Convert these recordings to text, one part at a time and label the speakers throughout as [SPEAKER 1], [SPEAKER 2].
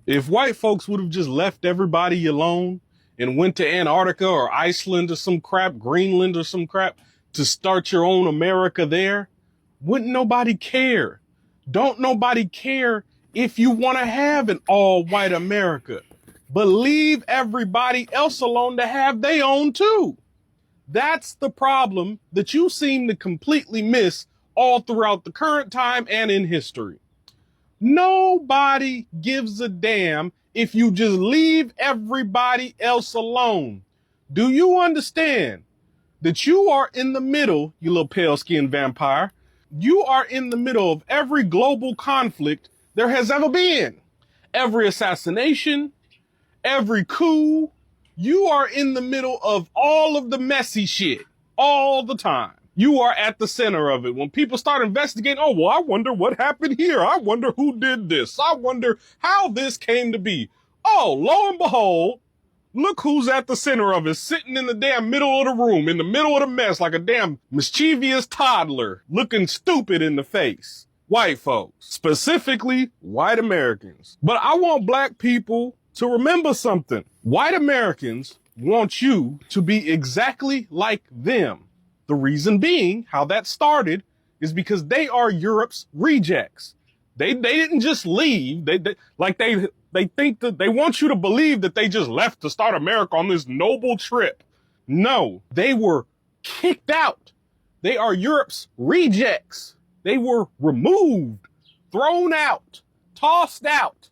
[SPEAKER 1] If white folks would have just left everybody alone and went to Antarctica or Iceland or some crap, Greenland or some crap, to start your own America there, wouldn't nobody care. Don't nobody care if you want to have an all white America, but leave everybody else alone to have their own too. That's the problem that you seem to completely miss all throughout the current time and in history. Nobody gives a damn if you just leave everybody else alone. Do you understand that you are in the middle, you little pale-skinned vampire? You are in the middle of every global conflict there has ever been. Every assassination, every coup. You are in the middle of all of the messy shit all the time. You are at the center of it. When people start investigating, oh, well, I wonder what happened here. I wonder who did this. I wonder how this came to be. Oh, lo and behold, look who's at the center of it, sitting in the damn middle of the room, in the middle of the mess, like a damn mischievous toddler, looking stupid in the face. White folks, specifically white Americans. But I want black people to remember something. White Americans want you to be exactly like them. The reason being, how that started, is because they are Europe's rejects. They didn't just leave. They think that they want you to believe that they just left to start America on this noble trip. No, they were kicked out. They are Europe's rejects. They were removed, thrown out, tossed out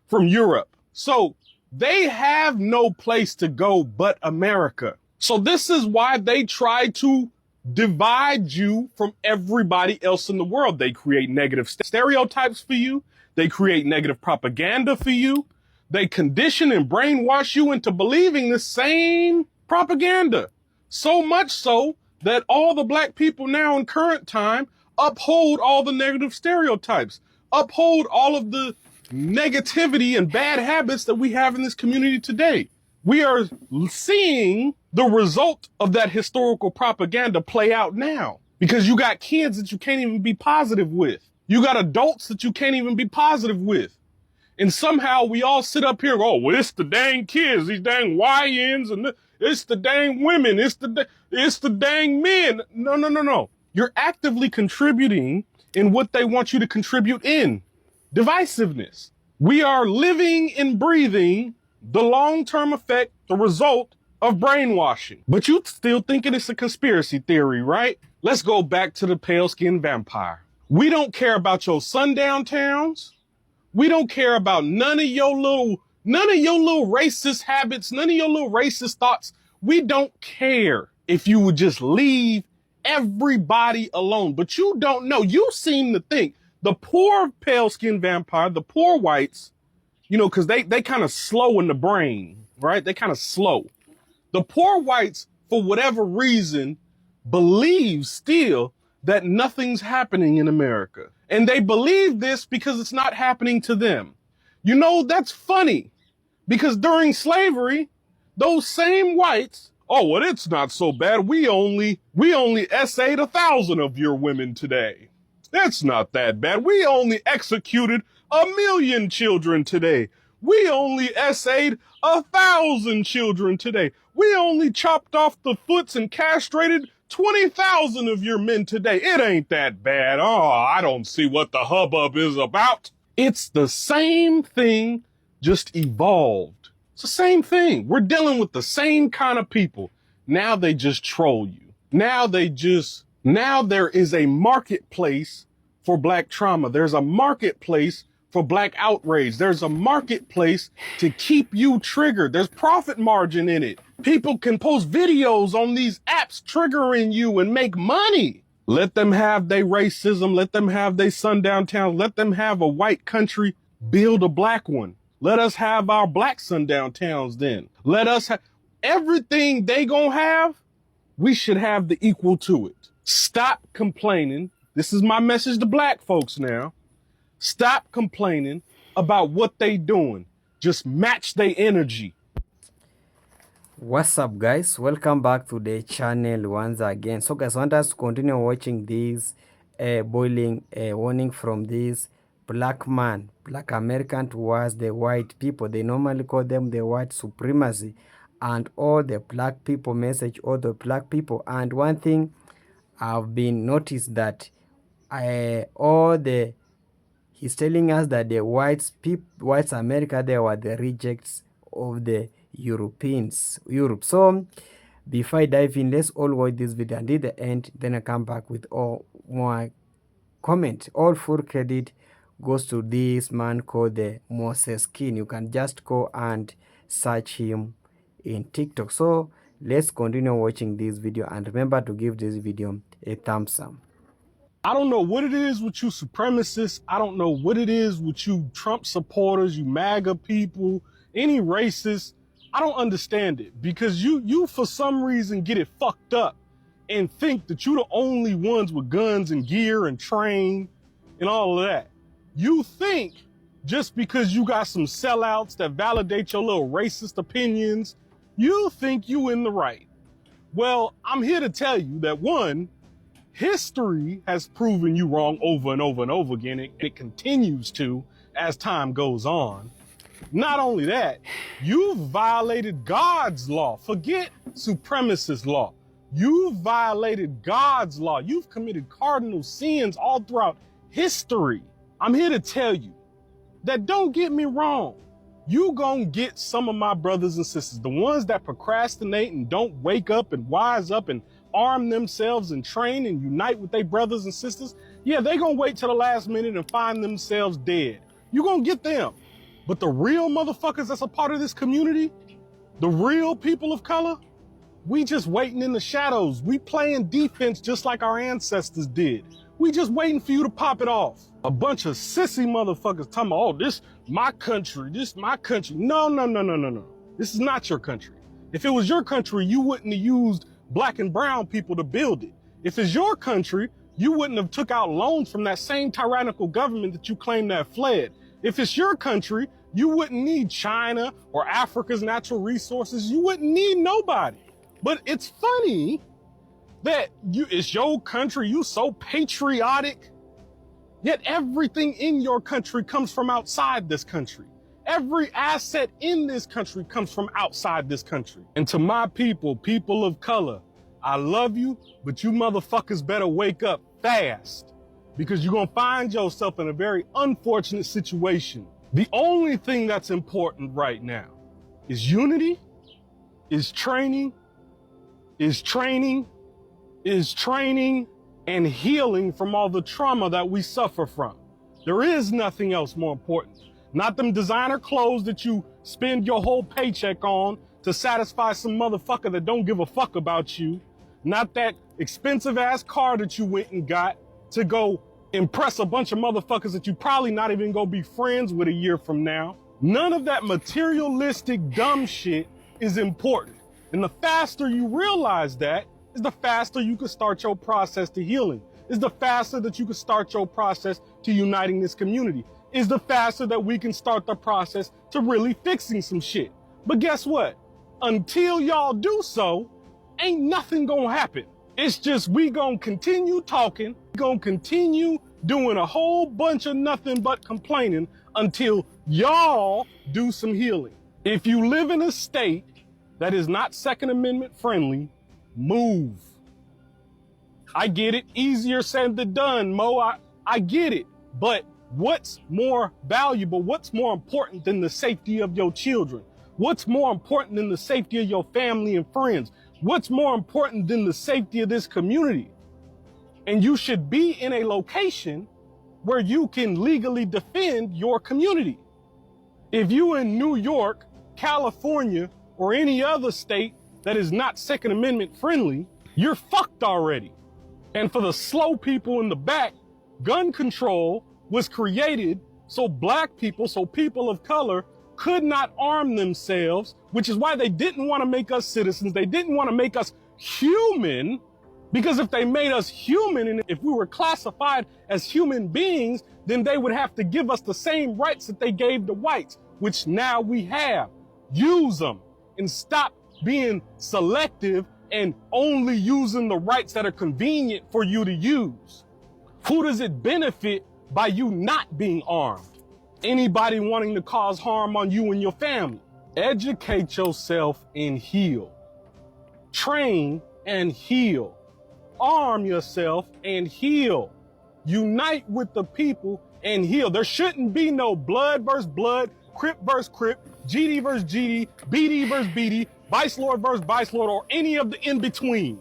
[SPEAKER 1] from Europe. So they have no place to go but America. So this is why they try to divide you from everybody else in the world. They create negative stereotypes for you. They create negative propaganda for you. They condition and brainwash you into believing the same propaganda. So much so that all the black people now in current time uphold all the negative stereotypes, uphold all of the negativity and bad habits that we have in this community today. We are seeing the result of that historical propaganda play out now, because you got kids that you can't even be positive with. You got adults that you can't even be positive with. And somehow we all sit up here and go, oh, well, it's the dang kids, these dang YNs, and it's the dang women, it's the dang men. No. You're actively contributing in what they want you to contribute in. Divisiveness. We are living and breathing the long-term effect, the result of brainwashing. But you still thinking it's a conspiracy theory, right? Let's go back to the pale-skinned vampire. We don't care about your sundown towns. We don't care about none of your little racist habits, none of your little racist thoughts. We don't care if you would just leave everybody alone. But you don't know. You seem to think the poor pale-skinned vampire, the poor whites, you know, because they kind of slow in the brain, right? They kind of slow. The poor whites, for whatever reason, believe still that nothing's happening in America. And they believe this because it's not happening to them. You know, that's funny, because during slavery, those same whites, oh, well, it's not so bad. We only essayed 1,000 of your women today. That's not that bad. We only executed 1,000,000 children today. We only essayed 1,000 children today. We only chopped off the foots and castrated 20,000 of your men today. It ain't that bad. Oh, I don't see what the hubbub is about. It's the same thing, just evolved. It's the same thing. We're dealing with the same kind of people. Now they just troll you. Now there is a marketplace for black trauma. There's a marketplace for black outrage. There's a marketplace to keep you triggered. There's profit margin in it. People can post videos on these apps triggering you and make money. Let them have their racism. Let them have their sundown towns. Let them have a white country build a black one. Let us have our black sundown towns then. Let us have everything they gonna have. We should have the equal to it. Stop complaining. This is my message to black folks now. Stop complaining about what they doing. Just match their energy.
[SPEAKER 2] What's up, guys? Welcome back to the channel once again. So guys, want us to continue watching this boiling warning from this black man, black American towards the white people. They normally call them the white supremacy, and all the black people message all the black people. And one thing I've been noticed that he's telling us that the whites America, they were the rejects of the Europe. So before I dive in, let's all watch this video until the end, then I come back with all more comment. All full credit goes to this man called the Moses King. You can just go and search him in TikTok. So let's continue watching this video, and remember to give this video a thumbs up.
[SPEAKER 1] I don't know what it is with you supremacists. I don't know what it is with you Trump supporters, you MAGA people, any racists. I don't understand it, because you for some reason get it fucked up and think that you the only ones with guns and gear and train and all of that. You think just because you got some sellouts that validate your little racist opinions, you think you in the right. Well, I'm here to tell you that, one, history has proven you wrong over and over and over again. It continues to as time goes on. Not only that, you've violated God's law. Forget supremacist law. You've violated God's law. You've committed cardinal sins all throughout history. I'm here to tell you that, don't get me wrong, you gonna get some of my brothers and sisters, the ones that procrastinate and don't wake up and wise up and arm themselves and train and unite with their brothers and sisters. Yeah, they gonna wait till the last minute and find themselves dead. You gonna get them. But the real motherfuckers that's a part of this community, the real people of color, we just waiting in the shadows. We playing defense just like our ancestors did. We just waiting for you to pop it off. A bunch of sissy motherfuckers talking about, oh, this my country, this my country. No. This is not your country. If it was your country, you wouldn't have used black and brown people to build it. If it's your country, you wouldn't have took out loans from that same tyrannical government that you claim to have fled. If it's your country, you wouldn't need China or Africa's natural resources. You wouldn't need nobody. But it's funny that it's your country, you so patriotic, yet everything in your country comes from outside this country. Every asset in this country comes from outside this country. And to my people of color, I love you, but you motherfuckers better wake up fast, because you're gonna find yourself in a very unfortunate situation. The only thing that's important right now is unity, is training, and healing from all the trauma that we suffer from. There is nothing else more important. Not them designer clothes that you spend your whole paycheck on to satisfy some motherfucker that don't give a fuck about you. Not that expensive ass car that you went and got to go impress a bunch of motherfuckers that you probably not even gonna be friends with a year from now. None of that materialistic dumb shit is important. And the faster you realize that, is the faster you can start your process to healing. Is the faster that you can start your process to uniting this community. Is the faster that we can start the process to really fixing some shit. But guess what? Until y'all do so, ain't nothing gonna happen. It's just we gonna continue talking, gonna continue doing a whole bunch of nothing but complaining until y'all do some healing. If you live in a state that is not Second Amendment friendly, move. I get it, easier said than done, Mo. I get it. But what's more valuable, what's more important than the safety of your children? What's more important than the safety of your family and friends? What's more important than the safety of this community? And you should be in a location where you can legally defend your community. If you in New York, California, or any other state that is not Second Amendment friendly, you're fucked already. And for the slow people in the back, gun control was created so black people, so people of color could not arm themselves, which is why they didn't want to make us citizens. They didn't want to make us human, because if they made us human and if we were classified as human beings, then they would have to give us the same rights that they gave the whites, which now we have. Use them and stop being selective and only using the rights that are convenient for you to use. Who does it benefit by you not being armed. Anybody wanting to cause harm on you and your family. Educate yourself and heal. Train and heal. Arm yourself and heal. Unite with the people and heal. There shouldn't be no blood versus blood, Crip versus Crip, GD versus GD, BD versus BD, Vice Lord versus Vice Lord, or any of the in-between.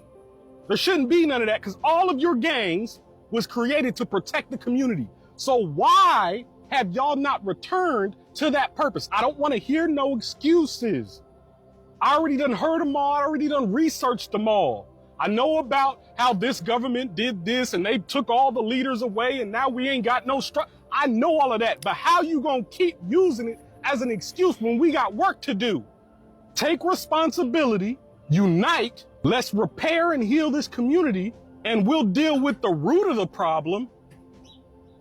[SPEAKER 1] There shouldn't be none of that because all of your gangs was created to protect the community. So why have y'all not returned to that purpose? I don't want to hear no excuses. I already done heard them all. I already done researched them all. I know about how this government did this and they took all the leaders away and now we ain't got no structure. I know all of that, but how you gonna keep using it as an excuse when we got work to do? Take responsibility, unite, let's repair and heal this community, and we'll deal with the root of the problem,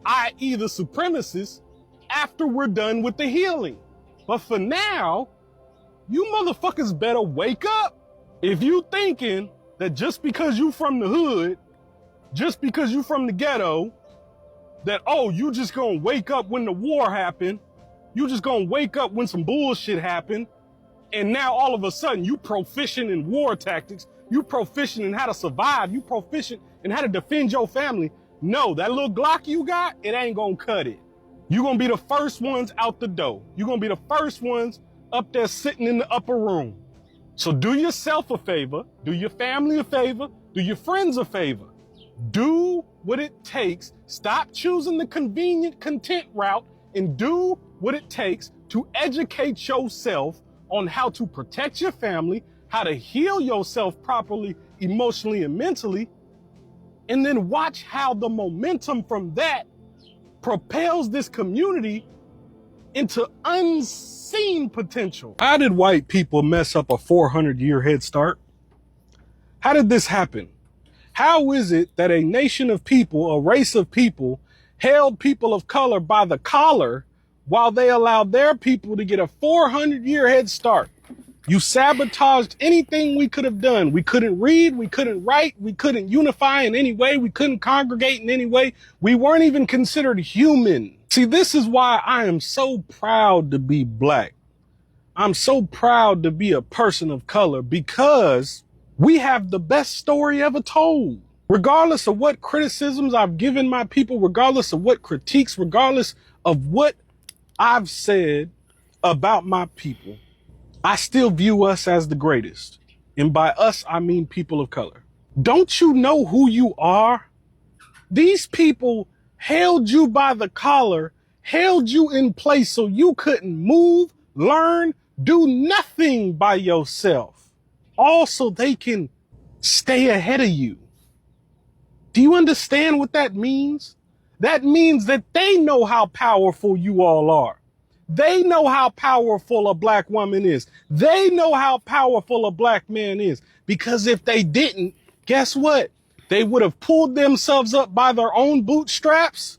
[SPEAKER 1] i.e. the supremacists, after we're done with the healing. But for now, you motherfuckers better wake up. If you thinking that just because you from the hood, just because you from the ghetto, that, oh, you just gonna wake up when the war happened, you just gonna wake up when some bullshit happened, and now all of a sudden you proficient in war tactics, you proficient in how to survive, you proficient in how to defend your family. No, that little Glock you got, it ain't gonna cut it. You're gonna be the first ones out the door. You're gonna be the first ones up there sitting in the upper room. So do yourself a favor, do your family a favor, do your friends a favor. Do what it takes. Stop choosing the convenient content route and do what it takes to educate yourself on how to protect your family, how to heal yourself properly, emotionally and mentally, and then watch how the momentum from that propels this community into unseen potential. How did white people mess up a 400-year head start? How did this happen? How is it that a nation of people, a race of people, held people of color by the collar while they allowed their people to get a 400-year head start? You sabotaged anything we could have done. We couldn't read, we couldn't write, we couldn't unify in any way, we couldn't congregate in any way. We weren't even considered human. See, this is why I am so proud to be black. I'm so proud to be a person of color because we have the best story ever told. Regardless of what criticisms I've given my people, regardless of what critiques, regardless of what I've said about my people, I still view us as the greatest. And by us, I mean people of color. Don't you know who you are? These people held you by the collar, held you in place so you couldn't move, learn, do nothing by yourself. Also, they can stay ahead of you. Do you understand what that means? That means that they know how powerful you all are. They know how powerful a black woman is. They know how powerful a black man is. Because if they didn't, guess what? They would have pulled themselves up by their own bootstraps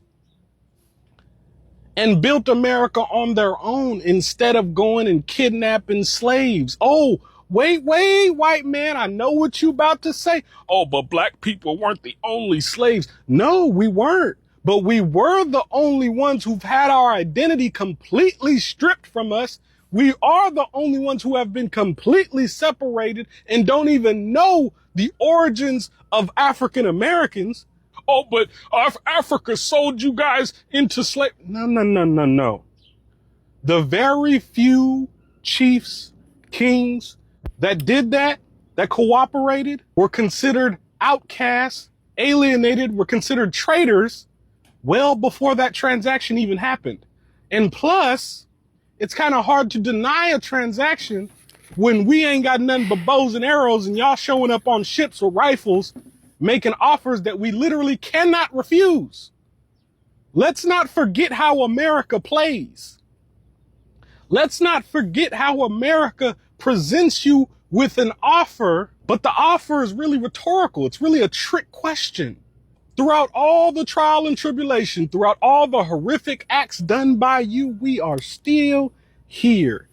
[SPEAKER 1] and built America on their own instead of going and kidnapping slaves. Oh, wait, white man, I know what you about to say. Oh, but black people weren't the only slaves. No, we weren't. But we were the only ones who've had our identity completely stripped from us. We are the only ones who have been completely separated and don't even know the origins of African Americans. Oh, but Africa sold you guys into slavery. No. The very few chiefs, kings that did that cooperated, were considered outcasts, alienated, were considered traitors well before that transaction even happened. And plus, it's kind of hard to deny a transaction when we ain't got nothing but bows and arrows and y'all showing up on ships with rifles, making offers that we literally cannot refuse. Let's not forget how America plays. Let's not forget how America presents you with an offer, but the offer is really rhetorical. It's really a trick question. Throughout all the trial and tribulation, throughout all the horrific acts done by you, we are still here.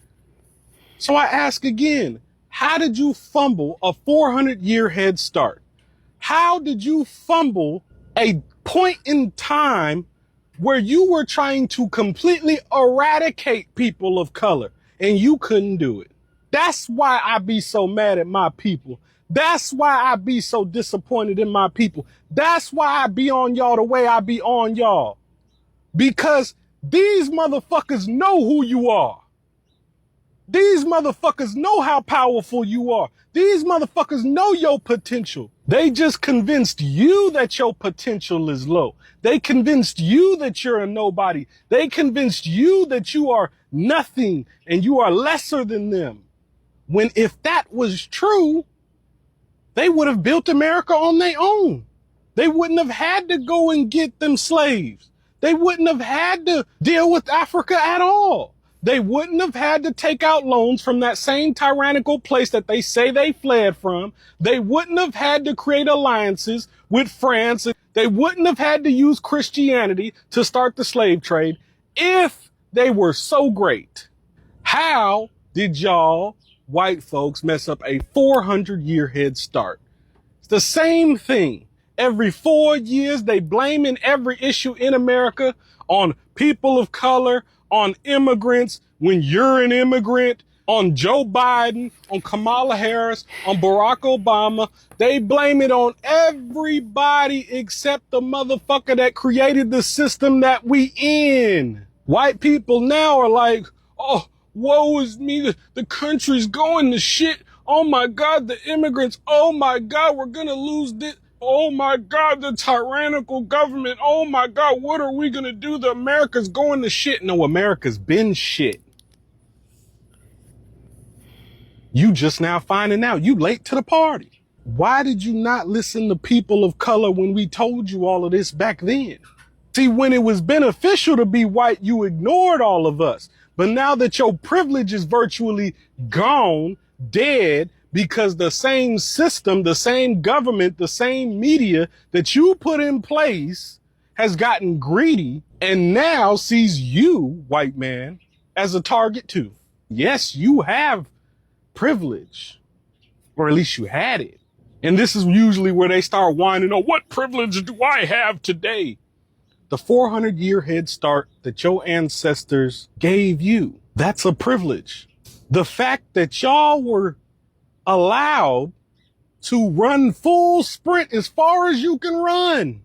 [SPEAKER 1] So I ask again, how did you fumble a 400-year head start? How did you fumble a point in time where you were trying to completely eradicate people of color and you couldn't do it. That's why I be so mad at my people. That's why I be so disappointed in my people. That's why I be on y'all the way I be on y'all. Because these motherfuckers know who you are. These motherfuckers know how powerful you are. These motherfuckers know your potential. They just convinced you that your potential is low. They convinced you that you're a nobody. They convinced you that you are nothing and you are lesser than them. When if that was true, they would have built America on their own. They wouldn't have had to go and get them slaves. They wouldn't have had to deal with Africa at all. They wouldn't have had to take out loans from that same tyrannical place that they say they fled from. They wouldn't have had to create alliances with France. They wouldn't have had to use Christianity to start the slave trade if they were so great. How did y'all white folks mess up a 400-year head start? It's the same thing. Every 4 years, they blaming every issue in America on people of color, on immigrants, when you're an immigrant, on Joe Biden, on Kamala Harris, on Barack Obama. They blame it on everybody except the motherfucker that created the system that we in. White people now are like, oh, woe is me, the country's going to shit. Oh my God, the immigrants. Oh my God, we're gonna lose this. Oh my God, the tyrannical government. Oh my God, what are we gonna do? The America's going to shit. No, America's been shit. You just now finding out. You late to the party. Why did you not listen to people of color when we told you all of this back then? See, when it was beneficial to be white, you ignored all of us. But now that your privilege is virtually gone, dead, because the same system, the same government, the same media that you put in place has gotten greedy and now sees you, white man, as a target too. Yes, you have privilege, or at least you had it. And this is usually where they start whining, oh, what privilege do I have today? The 400-year head start that your ancestors gave you, that's a privilege. The fact that y'all were allowed to run full sprint as far as you can run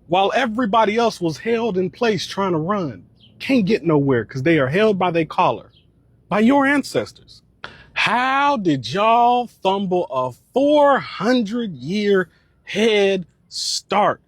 [SPEAKER 1] while everybody else was held in place trying to run, can't get nowhere because they are held by their collar, by your ancestors. How did y'all fumble a 400-year head start?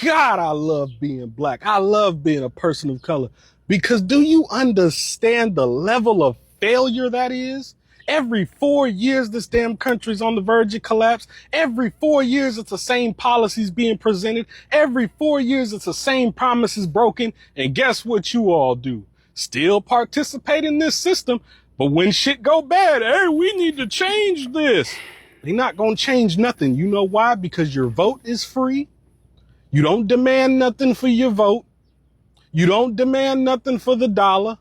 [SPEAKER 1] God, I love being black. I love being a person of color. Because do you understand the level of failure that is? Every 4 years, this damn country's on the verge of collapse. Every 4 years, it's the same policies being presented. Every 4 years, it's the same promises broken. And guess what you all do? Still participate in this system. But when shit go bad, hey, we need to change this. They're not going to change nothing. You know why? Because your vote is free. You don't demand nothing for your vote. You don't demand nothing for the dollar.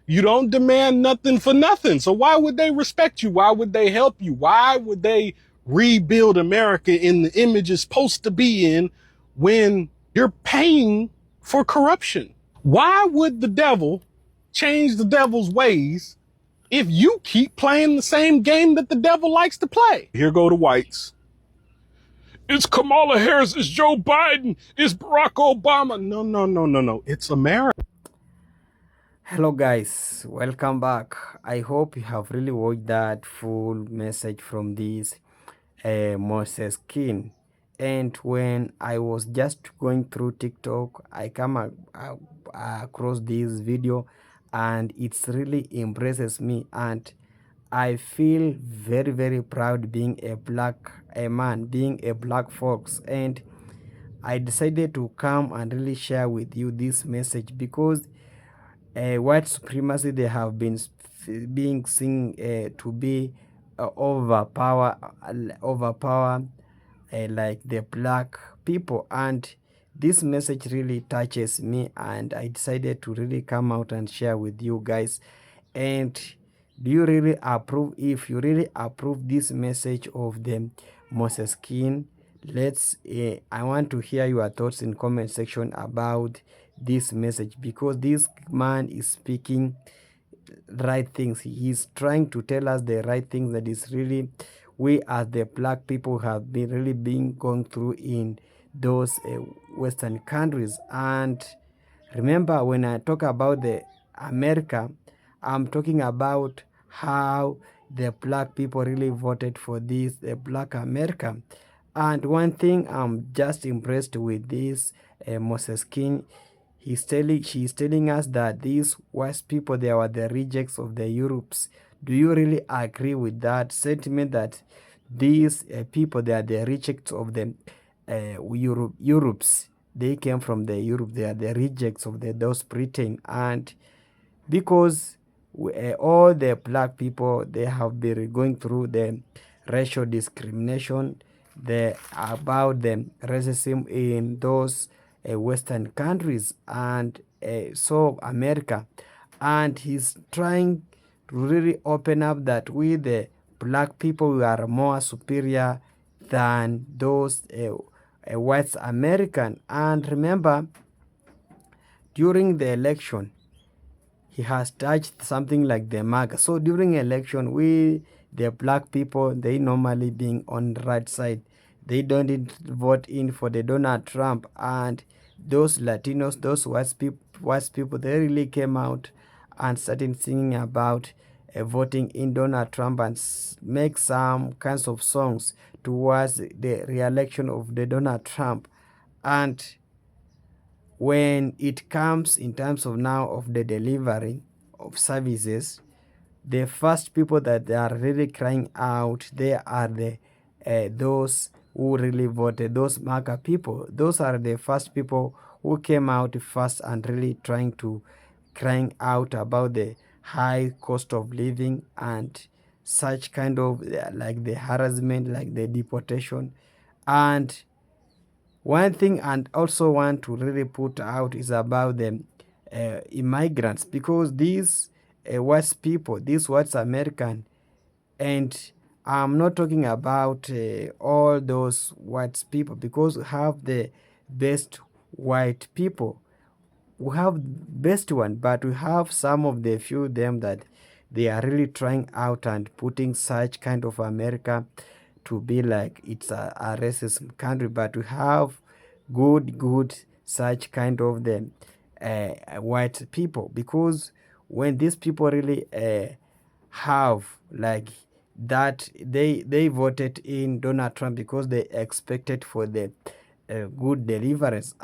[SPEAKER 1] You don't demand nothing for nothing. So why would they respect you? Why would they help you? Why would they rebuild America in the image it's supposed to be in when you're paying for corruption? Why would the devil change the devil's ways if you keep playing the same game that the devil likes to play? Here go the whites. It's Kamala Harris, it's Joe Biden, it's Barack Obama. No. It's America.
[SPEAKER 2] Hello guys, welcome back. I hope you have really watched that full message from this Moses King. And when I was just going through TikTok, I come across this video and it's really impresses me, and I feel very proud being a man, being a black fox, and I decided to come and really share with you this message because white supremacy, they have been being seen to be overpower like the black people, and this message really touches me, and I decided to really come out and share with you guys. And do you really approve? If you really approve this message of the Moses King, I want to hear your thoughts in comment section about this message, because this man is speaking right things. He's trying to tell us the right things that is really we as the black people have been really been going through in those Western countries. And remember, when I talk about the America, I'm talking about how the black people really voted for this black America. And one thing I'm just impressed with this Moses King, she's telling us that these white people, they were the rejects of the Europes. Do you really agree with that sentiment that these people, they are the rejects of the Europes? They came from the Europe. They are the rejects of those Britain. And because all the black people, they have been going through the racial discrimination, about the racism in those Western countries, and so America. And he's trying to really open up that we, the black people, we are more superior than those white American. And remember, during the election, he has touched something like the MAGA. So during election, we, the black people, they normally being on the right side. They don't vote in for the Donald Trump. And those Latinos, those white people, they really came out and started singing about voting in Donald Trump, and make some kinds of songs towards the re-election of the Donald Trump. And when it comes in terms of now of the delivery of services, the first people that they are really crying out, they are the those who really voted, those MAGA people. Those are the first people who came out first and really crying out about the high cost of living and such kind of like the harassment, like the deportation. And one thing and also want to really put out is about the immigrants, because these white people, these white American, and I'm not talking about all those white people, because we have the best white people. We have best one, but we have some of the few them that they are really trying out and putting such kind of America to be like it's a racist country. But we have good such kind of the white people, because when these people really have like that, they voted in Donald Trump because they expected for the good deliverance,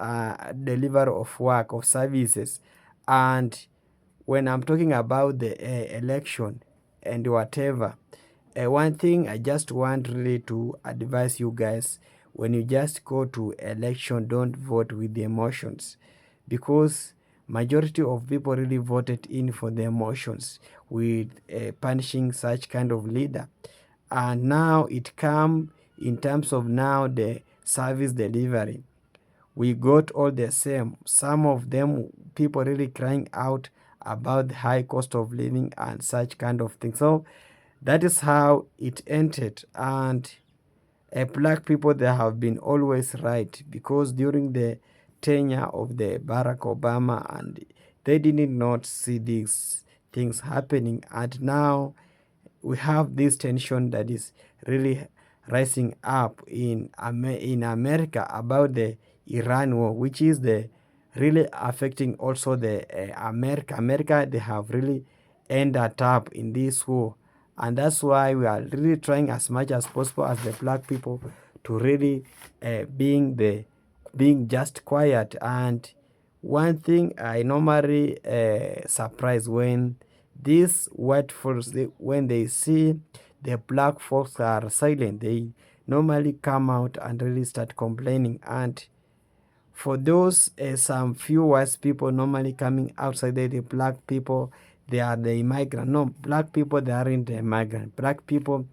[SPEAKER 2] deliver of work, of services. And when I'm talking about the election and whatever, one thing I just want really to advise you guys: when you just go to election, don't vote with the emotions, because majority of people really voted in for the emotions with punishing such kind of leader. And now it come in terms of now the service delivery, we got all the same. Some of them people really crying out about the high cost of living and such kind of thing. So that is how it ended. And black people, they have been always right, because during the tenure of the Barack Obama, and they did not see these things happening. And now we have this tension that is really rising up in America about the Iran war, which is the really affecting also the America. They have really ended up in this war. And that's why we are really trying as much as possible as the black people to really being just quiet. And one thing I normally surprise when these white folks, when they see the black folks are silent, they normally come out and really start complaining. And for those some few white people normally coming outside, the black people, they are the immigrant. No, black people, they aren't the immigrant. Black people,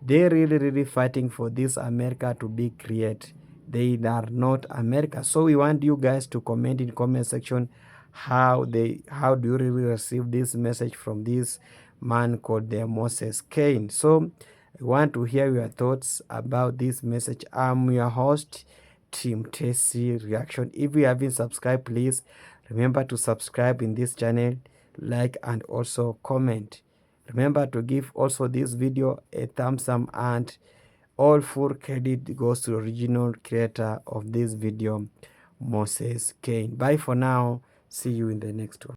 [SPEAKER 2] they really fighting for this America to be created. They are not America. So we want you guys to comment in comment section how do you really receive this message from this man called the Moses Kane. So I want to hear your thoughts about this message. I'm your host, Team Tessie Reaction. If you haven't subscribed, please remember to subscribe in this channel, like and also comment. Remember to give also this video a thumbs up, and all full credit goes to the original creator of this video, Moses Kane. Bye for now. See you in the next one.